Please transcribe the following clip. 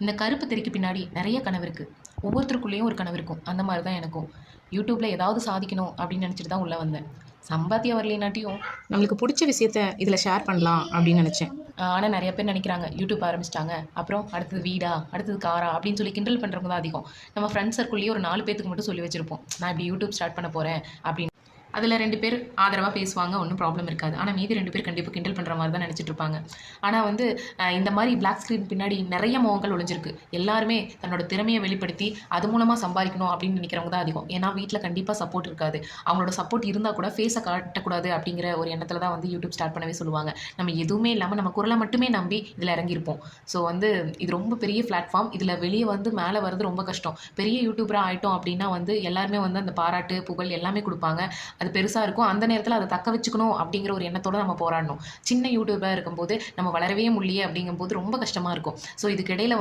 இந்த கருப்பு திரைக்கு பின்னாடி நிறைய கனவு இருக்குது. ஒவ்வொருத்தருக்குள்ளேயும் ஒரு கனவு இருக்கும். அந்த மாதிரி தான் எனக்கும். யூடியூப்பில் ஏதாவது சாதிக்கணும் அப்படின்னு நினச்சிட்டு தான் உள்ளே வந்தேன். சம்பாத்தியம் வரலைனாட்டியும் நம்மளுக்கு பிடிச்ச விஷயத்த இதில் ஷேர் பண்ணலாம் அப்படின்னு நினச்சேன். ஆனால் நிறைய பேர் நினைக்கிறாங்க யூடியூப் ஆரம்பிச்சிட்டாங்க, அப்புறம் அடுத்தது வீடா, அடுத்தது காரா அப்படின்னு சொல்லி கிண்டல் பண்ணுறவங்க தான் அதிகம். நம்ம ஃப்ரெண்ட்ஸ் சர்க்கிள்லேயே ஒரு 4 பேத்துக்கு மட்டும் சொல்லி வச்சுருப்போம், நான் இப்படி யூடியூப் ஸ்டார்ட் பண்ண போகிறேன் அப்படின்னு. அதில் 2 பேர் ஆதரவாக பேசுவாங்க, ஒன்றும் ப்ராப்ளம் இருக்காது. ஆனால் மீதி 2 பேர் கண்டிப்பாக கிண்டல் பண்ணுற மாதிரி தான் நினச்சிட்டு இருப்பாங்க. ஆனால் வந்து இந்த மாதிரி பிளாக் ஸ்க்ரீன் பின்னாடி நிறைய முகங்கள் ஒளிஞ்சிருக்கு. எல்லாருமே தன்னோட திறமையை வெளிப்படுத்தி அது மூலமாக சம்பாதிக்கணும் அப்படின்னு நினைக்கிறவங்க தான் அதிகம். ஏன்னா வீட்டில் கண்டிப்பாக சப்போர்ட் இருக்காது. அவங்களோட சப்போர்ட் இருந்தால் கூட ஃபேஸை காட்டக்கூடாது அப்படிங்கிற ஒரு எண்ணத்தில் தான் வந்து யூடியூப் ஸ்டார்ட் பண்ணவே சொல்லுவாங்க. நம்ம எதுவுமே இல்லாமல் நம்ம குரலை மட்டுமே நம்பி இதில் இறங்கியிருப்போம். ஸோ வந்து இது ரொம்ப பெரிய பிளாட்ஃபார்ம். இதில் வெளியே வந்து மேலே வர்றது ரொம்ப கஷ்டம். பெரிய யூடியூபராக ஆகிட்டோம் அப்படின்னா வந்து எல்லாருமே வந்து அந்த பாராட்டு புகழ் எல்லாமே கொடுப்பாங்க. அது பெருசாக இருக்கும். அந்த நேரத்தில் அதை தக்க வச்சுக்கணும் அப்படிங்கிற ஒரு எண்ணத்தோடு நம்ம போராடணும். சின்ன யூடியூபராக இருக்கும்போது நம்ம வளரவே முடியல அப்படிங்கும்போது ரொம்ப கஷ்டமாக இருக்கும். ஸோ இதுக்கு இடையில வந்து